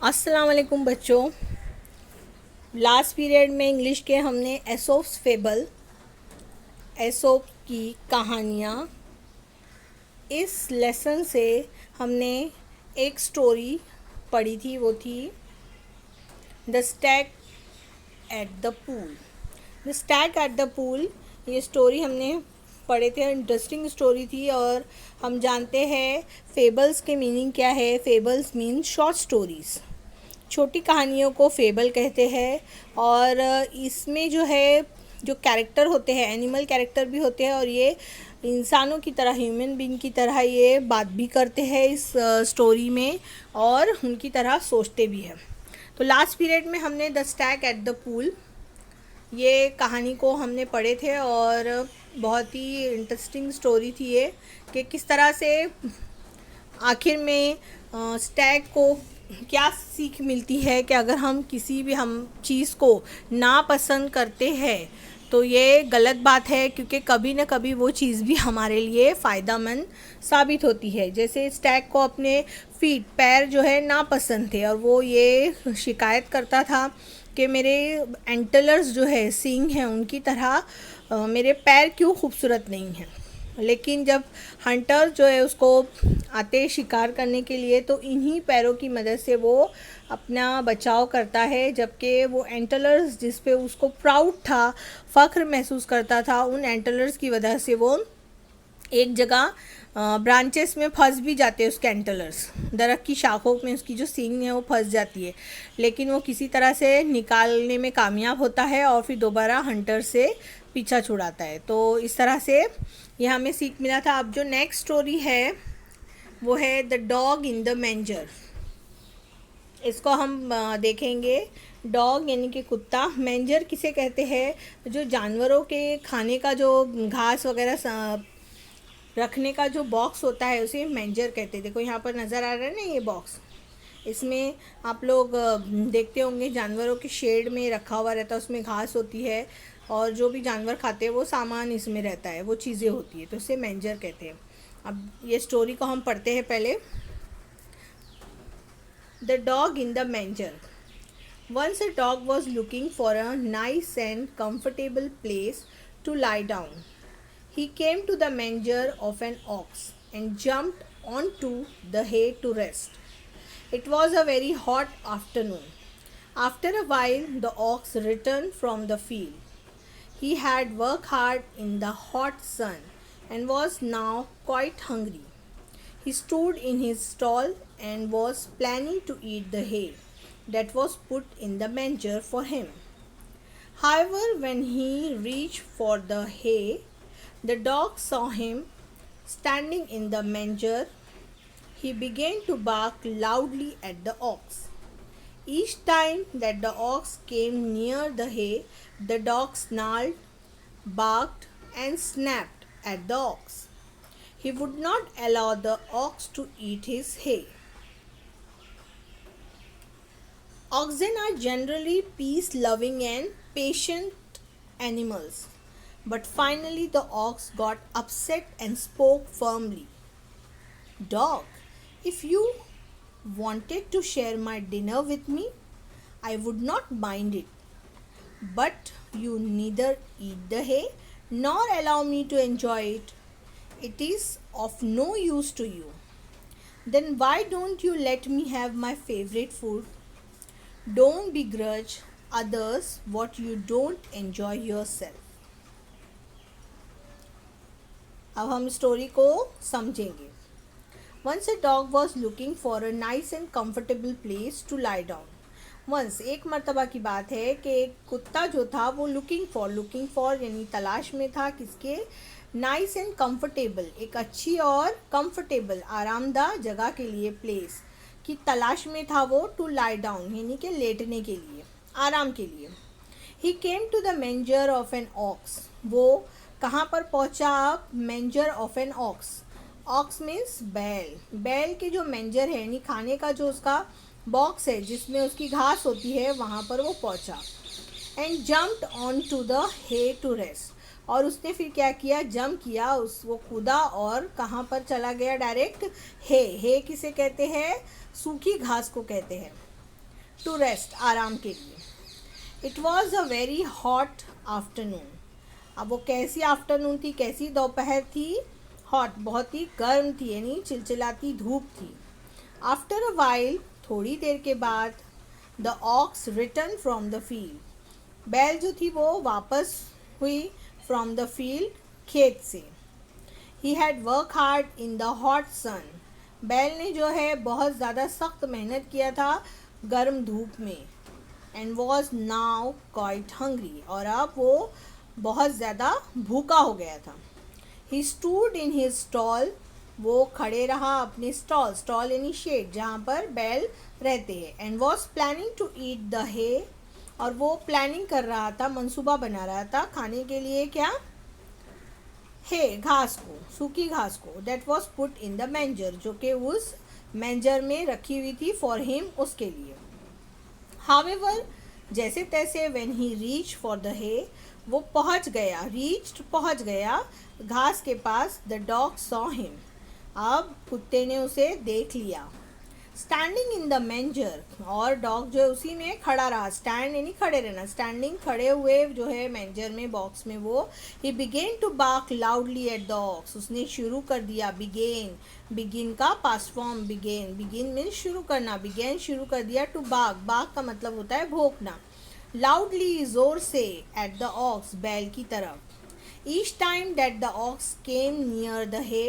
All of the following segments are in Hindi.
अस्सलाम वालेकुम बच्चों। लास्ट पीरियड में इंग्लिश के हमने एसोप्स फेबल, एसोप की कहानियाँ, इस लेसन से हमने एक स्टोरी पढ़ी थी, वो थी the Stag at the pool. The Stag at the pool, ये स्टोरी हमने पढ़े थे। इंटरेस्टिंग स्टोरी थी। और हम जानते हैं फेबल्स के मीनिंग क्या है। फेबल्स मीन शॉर्ट स्टोरीज़, छोटी कहानियों को फेबल कहते हैं। और इसमें जो है, जो कैरेक्टर होते हैं, एनिमल कैरेक्टर भी होते हैं, और ये इंसानों की तरह, ह्यूमन बीइंग की तरह ये बात भी करते हैं इस स्टोरी में, और उनकी तरह सोचते भी हैं। तो लास्ट पीरियड में हमने the Stag at the pool, ये कहानी को हमने पढ़े थे। और बहुत ही इंटरेस्टिंग स्टोरी थी ये, कि किस तरह से आखिर में स्टैग को क्या सीख मिलती है कि अगर हम किसी भी हम चीज़ को नापसंद करते हैं तो ये गलत बात है, क्योंकि कभी ना कभी वो चीज़ भी हमारे लिए फ़ायदेमंद साबित होती है। जैसे स्टैग को अपने पैर जो है नापसंद थे, और वो ये शिकायत करता था कि मेरे एंटलर्स जो है, सींग हैं, उनकी तरह मेरे पैर क्यों खूबसूरत नहीं हैं। लेकिन जब हंटर जो है उसको आते शिकार करने के लिए, तो इन्हीं पैरों की मदद से वो अपना बचाव करता है। जबकि वो एंटलर्स जिस पे उसको प्राउड था, फ़ख्र महसूस करता था, उन एंटलर्स की वजह से वो एक जगह ब्रांचेस में फंस भी जाते हैं। उसके एंटलर्स दरख्त की शाखों में उसकी जो सींग है वो फंस जाती है, लेकिन वो किसी तरह से निकालने में कामयाब होता है और फिर दोबारा हंटर से पीछा छुड़ाता है। तो इस तरह से ये हमें सीख मिला था। अब जो नेक्स्ट स्टोरी है वो है the dog in the manager. इसको हम देखेंगे। डॉग यानी कि कुत्ता, मैंजर किसे कहते हैं? जो जानवरों के खाने का जो घास वगैरह रखने का जो बॉक्स होता है उसे मैंजर कहते हैं। देखो यहाँ पर नज़र आ रहा है ना ये बॉक्स, इसमें आप लोग देखते होंगे जानवरों के शेड में रखा हुआ रहता है, उसमें घास होती है, और जो भी जानवर खाते हैं वो सामान इसमें रहता है, वो चीज़ें होती है, तो इसे मैंजर कहते हैं। अब ये स्टोरी को हम पढ़ते हैं पहले। The dog in the manger. Once a dog was looking for a nice and comfortable place to lie down. He came to the manger of an ox and jumped onto the hay to rest. It was a very hot afternoon. After a while, the ox returned from the field. He had worked hard in the hot sun and was now quite hungry. He stood in his stall and was planning to eat the hay that was put in the manger for him. However, when he reached for the hay, the dog saw him standing in the manger. He began to bark loudly at the ox. Each time that the ox came near the hay, the dog snarled, barked, and snapped at the ox. He would not allow the ox to eat his hay. Oxen are generally peace-loving and patient animals, but finally the ox got upset and spoke firmly. Dog, if you wanted to share my dinner with me, I would not mind it. But you neither eat the hay nor allow me to enjoy it. It is of no use to you. Then why don't you let me have my favorite food? Don't begrudge others what you don't enjoy yourself. अब हम स्टोरी को समझेंगे। Once a dog was looking for a nice and comfortable place to lie down. Once, एक मर्तबा की बात है कि एक कुत्ता जो था वो looking for यानी तलाश में था किसके? nice and comfortable, एक अच्छी और comfortable आरामदाह जगह के लिए, place की तलाश में था वो। to lie down यानी कि लेटने के लिए, आराम के लिए। He came to the manger of an ox. वो कहाँ पर पहुँचा? manger of an ox. Ox means बैल। बैल के जो मैंजर है यानी खाने का जो उसका बॉक्स है जिसमें उसकी घास होती है, वहाँ पर वो पहुँचा। And jumped on to the hay to rest, और उसने फिर क्या किया? जंप किया, वो कूदा और कहाँ पर चला गया? डायरेक्ट हे। हे किसे कहते हैं? सूखी घास को कहते हैं। टू रेस्ट, आराम के लिए। It was a very hot afternoon. अब वो कैसी आफ्टरनून थी, कैसी दोपहर थी? हॉट, बहुत ही गर्म थी, यानी चिलचिलाती धूप थी। आफ्टर अ वाइल, थोड़ी देर के बाद, the ox return from the field. बैल जो थी वो वापस हुई फ्रॉम द फील्ड, खेत से। He had work hard in the hot sun. बैल ने जो है बहुत ज़्यादा सख्त मेहनत किया था गर्म धूप में। And was now quite hungry, और अब वो बहुत ज़्यादा भूखा हो गया था। He stood in his stall, वो खड़े रहा अपने स्टॉल, स्टॉल यानी शेड जहाँ पर बैल रहते हैं। And was planning to eat the hay, और वो प्लानिंग कर रहा था, मंसूबा बना रहा था खाने के लिए क्या? हे, घास को, सूखी घास को। That was put in the manger, जो कि उस मैंजर में रखी हुई थी फॉर हिम, उसके लिए। हावेवर, जैसे तैसे, when he reach for the hay, वो पहुंच गया, रीच्ड पहुंच गया घास के पास। द डॉग सॉ हिम, अब कुत्ते ने उसे देख लिया। स्टैंडिंग इन द मैंजर, और डॉग जो है उसी में खड़ा रहा। स्टैंड यानी खड़े रहना, स्टैंडिंग खड़े हुए जो है मैंजर में, बॉक्स में वो। He began to bark loudly at the ox, उसने शुरू कर दिया। बिगेन, बिगिन का past form began, begin means शुरू करना, बिगेन शुरू कर दिया। टू बार्क, बार्क का मतलब होता है भौंकना। लाउडली, जोर से, एट द ऑक्स, बैल की तरफ। Each time that the ox came near the hay,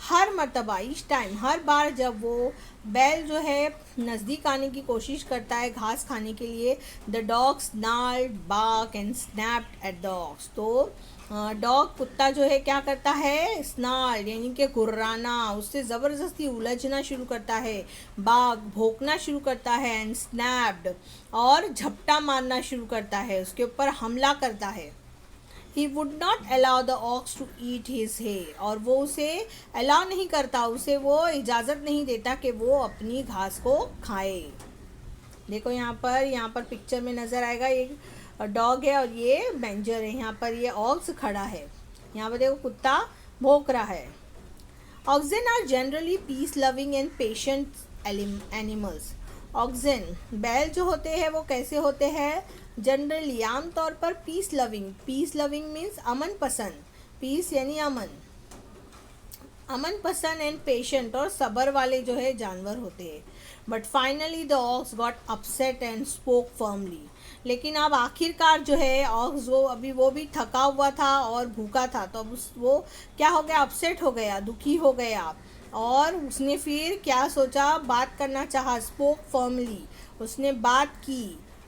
हर मर्तबा, ईच टाइम, हर बार जब वो बैल जो है नज़दीक आने की कोशिश करता है घास खाने के लिए, the dog snarled, bark and snapped at the ox, तो डॉग, कुत्ता जो है क्या करता है? स्नार्ल यानी कि गुर्राना, उससे ज़बरदस्ती उलझना शुरू करता है। बाघ, भौंकना शुरू करता है। एंड स्नैप्ड, और झपटा मारना शुरू करता है, उसके ऊपर हमला करता है। He would not allow the ox to eat his hay, और वो उसे अलाउ नहीं करता, उसे वो इजाज़त नहीं देता कि वो अपनी घास को खाए। देखो यहाँ पर पिक्चर में नज़र आएगा, एक डॉग है और ये मैंजर है। यहाँ पर ये ऑक्स खड़ा है, यहाँ पर देखो कुत्ता भौंक रहा है। Oxen are generally peace loving and patient animals. Oxen, बैल जो होते हैं वो कैसे होते हैं? जनरली, आमतौर पर peace loving, peace loving means अमन पसंद, पीस यानी अमन, अमन पसंद एंड पेशेंट, और सब्र वाले जो है जानवर होते हैं। But finally the ox got upset and spoke firmly, लेकिन अब आखिरकार जो है ऑक्स वो भी थका हुआ था और भूखा था, तो अब वो क्या हो गया? अपसेट हो गया, दुखी हो गया, और उसने फिर क्या सोचा? बात करना चाहा। स्पोक फर्मली, उसने बात की।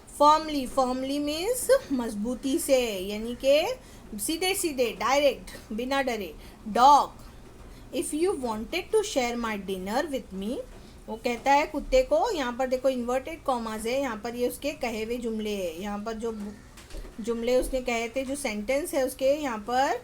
फर्मली, फर्मली मीन्स मजबूती से, यानी कि सीधे सीधे, डायरेक्ट, बिना डरे। Dog, if you wanted to share my dinner with me, वो कहता है कुत्ते को, यहाँ पर देखो इन्वर्टेड कॉमाज है, यहाँ पर ये उसके कहे हुए जुमले है, यहाँ पर जो जुमले उसने कहे थे, जो सेंटेंस है उसके यहाँ पर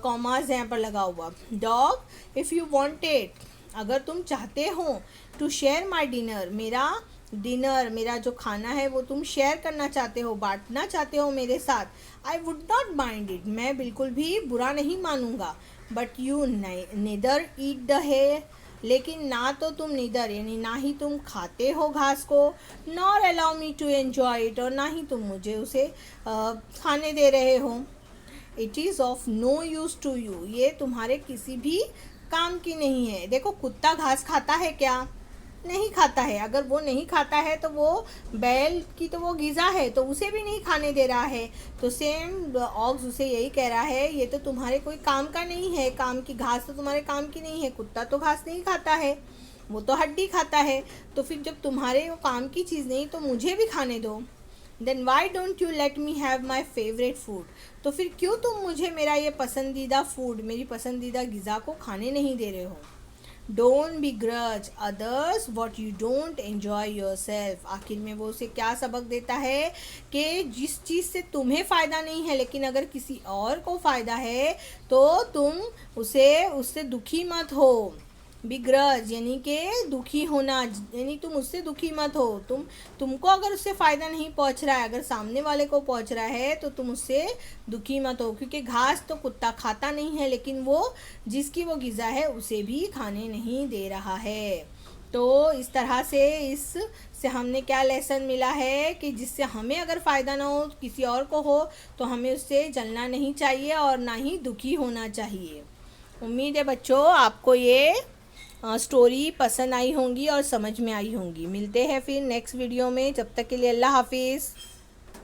कॉमाज है यहाँ पर लगा हुआ। डॉग, इफ़ यू वॉन्टेड, अगर तुम चाहते हो, टू शेयर माई डिनर, मेरा डिनर, मेरा जो खाना है वो तुम शेयर करना चाहते हो, बांटना चाहते हो मेरे साथ, I would not mind it, मैं बिल्कुल भी बुरा नहीं मानूंगा। But you neither eat the hay, लेकिन ना तो तुम नीदर यानी ना ही तुम खाते हो घास को, nor allow me to enjoy it, और ना ही तुम मुझे उसे खाने दे रहे हो। It is of no use to you, ये तुम्हारे किसी भी काम की नहीं है। देखो कुत्ता घास खाता है क्या? नहीं खाता है। अगर वो नहीं खाता है तो वो बैल की तो वो ग़िज़ा है, तो उसे भी नहीं खाने दे रहा है। तो सेम ऑक्स उसे यही कह रहा है, ये तो तुम्हारे कोई काम का नहीं है, काम की घास तो तुम्हारे काम की नहीं है। कुत्ता तो घास नहीं खाता है, वो तो हड्डी खाता है। तो फिर जब तुम्हारे वो काम की चीज़ नहीं, तो मुझे भी खाने दो। Then why don't you let me have my favourite food, तो फिर क्यों तुम मुझे मेरा ये पसंदीदा फूड, मेरी पसंदीदा ग़िज़ा को खाने नहीं दे रहे हो। Don't be grudge others what you don't enjoy your self. आखिर में वो उसे क्या सबक देता है कि जिस चीज़ से तुम्हें फ़ायदा नहीं है, लेकिन अगर किसी और को फ़ायदा है तो तुम उससे दुखी मत हो। बिग्रज यानी कि दुखी होना, यानी तुम उससे दुखी मत हो। तुमको अगर उससे फ़ायदा नहीं पहुंच रहा है, अगर सामने वाले को पहुंच रहा है, तो तुम उससे दुखी मत हो, क्योंकि घास तो कुत्ता खाता नहीं है, लेकिन वो जिसकी वो ग़िज़ा है उसे भी खाने नहीं दे रहा है। तो इस तरह से हमने क्या लेसन मिला है कि जिससे हमें अगर फ़ायदा ना हो, किसी और को हो, तो हमें उससे जलना नहीं चाहिए और ना ही दुखी होना चाहिए। उम्मीद है बच्चों आपको ये स्टोरी पसंद आई होंगी और समझ में आई होंगी। मिलते हैं फिर नेक्स्ट वीडियो में, जब तक के लिए अल्लाह हाफिज़।